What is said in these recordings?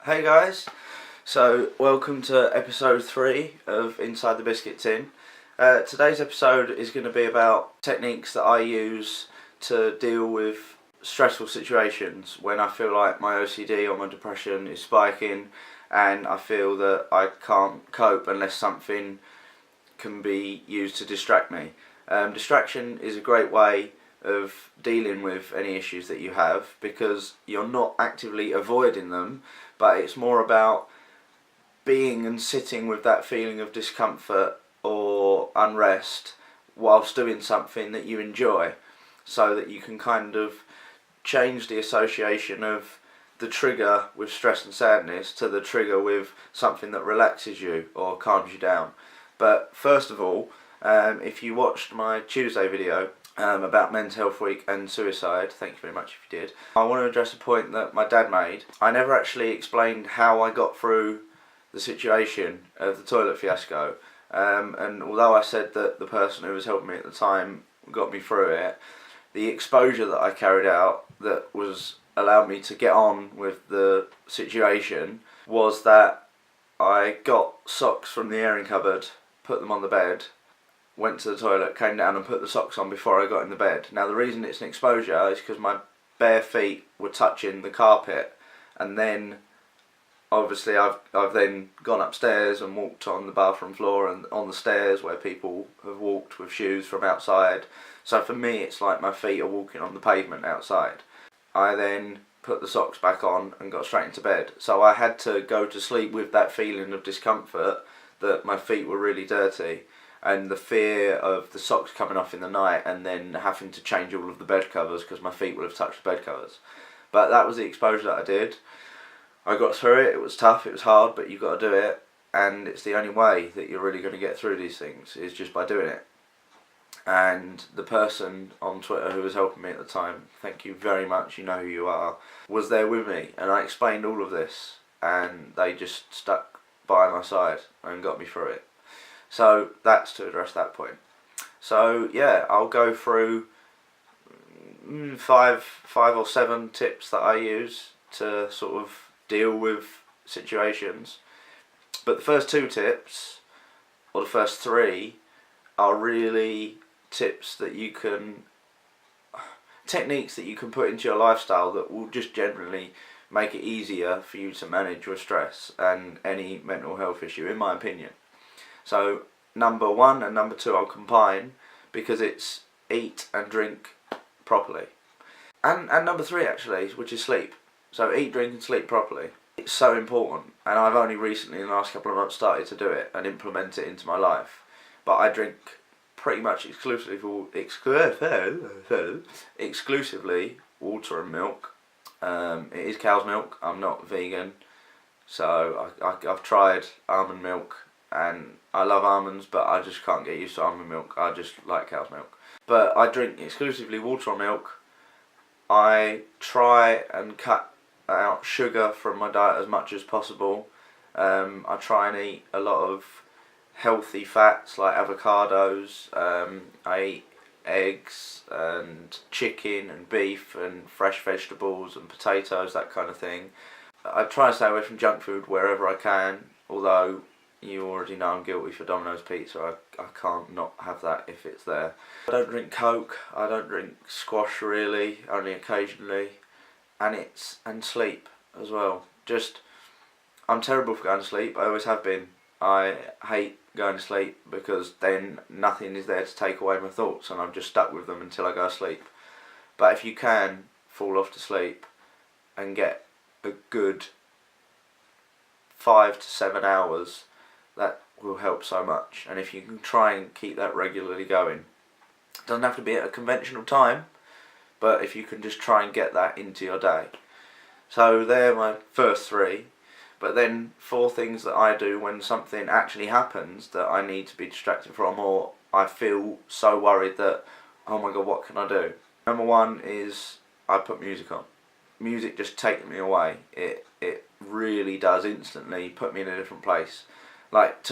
Hey guys, so welcome to episode 3 of Inside the Biscuit Tin. Today's episode is going to be about techniques that I use to deal with stressful situations when I feel like my OCD or my depression is spiking and I feel that I can't cope unless something can be used to distract me. Distraction is a great way of dealing with any issues that you have because you're not actively avoiding them, but it's more about being and sitting with that feeling of discomfort or unrest whilst doing something that you enjoy, so that you can kind of change the association of the trigger with stress and sadness to the trigger with something that relaxes you or calms you down. But first of all, if you watched my Tuesday video about Men's Health Week and suicide, thank you very much if you did, I want to address a point that my dad made. I never actually explained how I got through the situation of the toilet fiasco, and although I said that the person who was helping me at the time got me through it, the exposure that I carried out that was allowed me to get on with the situation was that I got socks from the airing cupboard, put them on the bed, went to the toilet, came down and put the socks on before I got in the bed. Now the reason it's an exposure is because my bare feet were touching the carpet, and then obviously I've then gone upstairs and walked on the bathroom floor and on the stairs where people have walked with shoes from outside. So for me it's like my feet are walking on the pavement outside. I then put the socks back on and got straight into bed. So I had to go to sleep with that feeling of discomfort that my feet were really dirty, and the fear of the socks coming off in the night and then having to change all of the bed covers because my feet would have touched the bed covers. But that was the exposure that I did. I got through it. It was tough, it was hard, but you've got to do it, and it's the only way that you're really going to get through these things is just by doing it. And the person on Twitter who was helping me at the time, thank you very much, you know who you are, was there with me, and I explained all of this and they just stuck by my side and got me through it. So that's to address that point. So yeah, I'll go through five or seven tips that I use to sort of deal with situations. But the first 2 tips, or the first 3, are really tips that you can, techniques that you can put into your lifestyle that will just generally make it easier for you to manage your stress and any mental health issue, in my opinion. So number 1 and number 2 I'll combine because it's eat and drink properly. And number 3 actually, which is sleep. So eat, drink and sleep properly. It's so important, and I've only recently in the last couple of months started to do it and implement it into my life. But I drink pretty much exclusively water and milk. It is cow's milk. I'm not vegan, so I've tried almond milk and I love almonds, but I just can't get used to almond milk. I just like cow's milk. But I drink exclusively water or milk. I try and cut out sugar from my diet as much as possible. I try and eat a lot of healthy fats like avocados. I eat eggs and chicken and beef and fresh vegetables and potatoes, that kind of thing. I try and stay away from junk food wherever I can, although you already know I'm guilty for Domino's pizza. I can't not have that if it's there. I don't drink Coke, I don't drink squash really, only occasionally, and sleep as well. Just, I'm terrible for going to sleep, I always have been. I hate going to sleep because then nothing is there to take away my thoughts and I'm just stuck with them until I go to sleep. But if you can fall off to sleep and get a good 5 to 7 hours, that will help so much. And if you can try and keep that regularly going, it doesn't have to be at a conventional time, but if you can just try and get that into your day. So they're my first 3. But then 4 things that I do when something actually happens that I need to be distracted from, or I feel so worried that, oh my god, what can I do? Number 1 is I put music on. Music just takes me away. It really does instantly put me in a different place. Like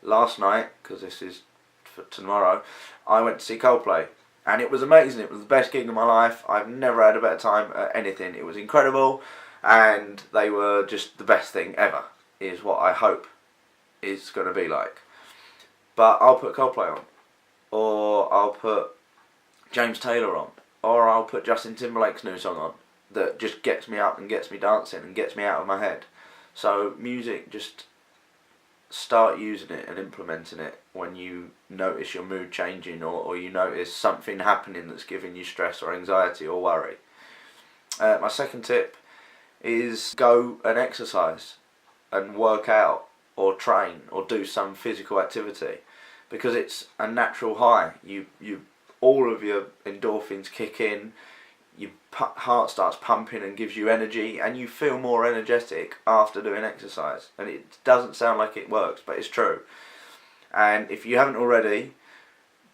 last night, because this is for tomorrow, I went to see Coldplay. And it was amazing. It was the best gig of my life. I've never had a better time at anything. It was incredible. and they were just the best thing ever, is what I hope it's going to be like. But I'll put Coldplay on, or I'll put James Taylor on, or I'll put Justin Timberlake's new song on that just gets me up and gets me dancing and gets me out of my head. So music, just start using it and implementing it when you notice your mood changing, or you notice something happening that's giving you stress or anxiety or worry. My second tip is go and exercise and work out or train or do some physical activity, because it's a natural high. You all of your endorphins kick in, your heart starts pumping and gives you energy, and you feel more energetic after doing exercise. And it doesn't sound like it works, but it's true. And if you haven't already,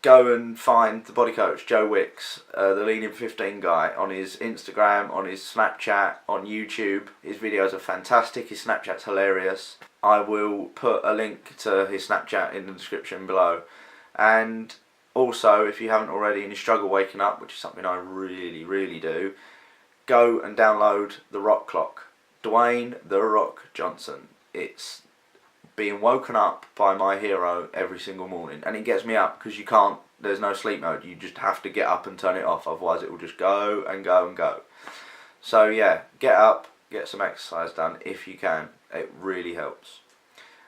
go and find the body coach Joe Wicks, the Lean in 15 guy, on his Instagram, on his Snapchat, on YouTube. His videos are fantastic, his Snapchat's hilarious. I will put a link to his Snapchat in the description below. And also, if you haven't already and you struggle waking up, which is something I really do, go and download The Rock Clock. Dwayne The Rock Johnson. It's being woken up by my hero every single morning, and it gets me up because you can't, there's no sleep mode, you just have to get up and turn it off, otherwise it will just go and go and go. So yeah, get up, get some exercise done if you can, it really helps.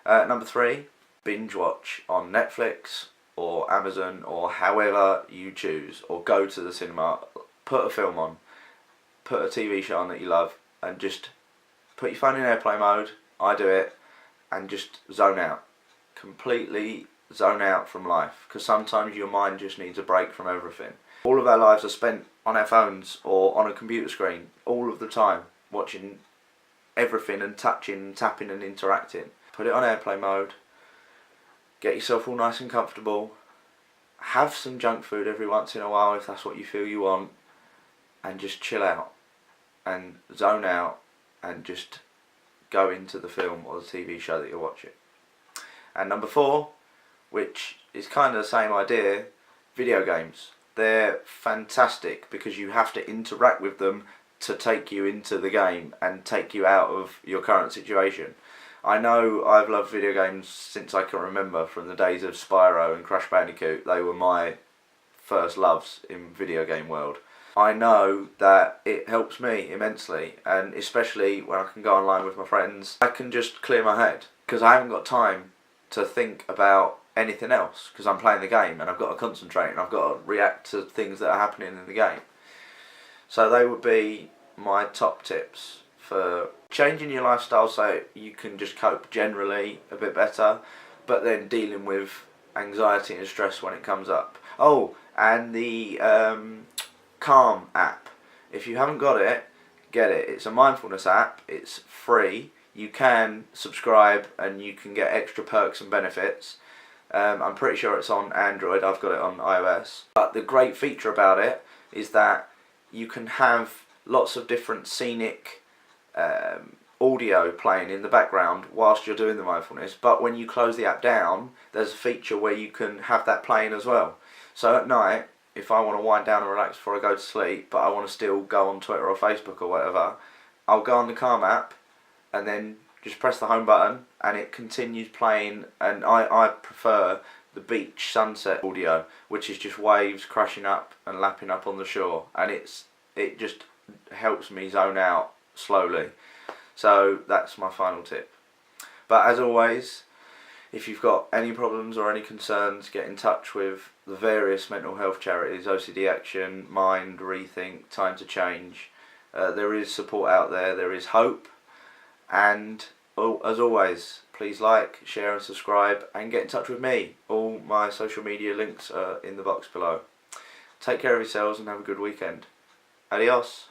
Number 3, binge watch on Netflix or Amazon or however you choose, or go to the cinema, put a film on, put a TV show on that you love, and just put your phone in airplane mode, I do it, and just zone out. Completely zone out from life, because sometimes your mind just needs a break from everything. All of our lives are spent on our phones or on a computer screen all of the time, watching everything and touching, tapping and interacting. Put it on airplane mode, get yourself all nice and comfortable, have some junk food every once in a while if that's what you feel you want, and just chill out and zone out and just go into the film or the TV show that you're watching. And number 4, which is kind of the same idea, video games. They're fantastic because you have to interact with them to take you into the game and take you out of your current situation. I know I've loved video games since I can remember, from the days of Spyro and Crash Bandicoot. They were my first loves in video game world. I know that it helps me immensely, and especially when I can go online with my friends, I can just clear my head because I haven't got time to think about anything else, because I'm playing the game and I've got to concentrate and I've got to react to things that are happening in the game. So they would be my top tips for changing your lifestyle so you can just cope generally a bit better, but then dealing with anxiety and stress when it comes up. Oh, and the Calm app. If you haven't got it, get it. It's a mindfulness app. It's free. You can subscribe and you can get extra perks and benefits. I'm pretty sure it's on Android. I've got it on iOS. But the great feature about it is that you can have lots of different scenic audio playing in the background whilst you're doing the mindfulness. But when you close the app down, there's a feature where you can have that playing as well. So at night, if I want to wind down and relax before I go to sleep, but I want to still go on Twitter or Facebook or whatever, I'll go on the Calm app and then just press the home button and it continues playing. And I prefer the beach sunset audio, which is just waves crashing up and lapping up on the shore, and it just helps me zone out slowly. So that's my final tip. But as always, if you've got any problems or any concerns, get in touch with the various mental health charities, OCD Action, Mind, Rethink, Time to Change. There is support out there, there is hope, and as always, please like, share and subscribe, and get in touch with me. All my social media links are in the box below. Take care of yourselves and have a good weekend. Adios.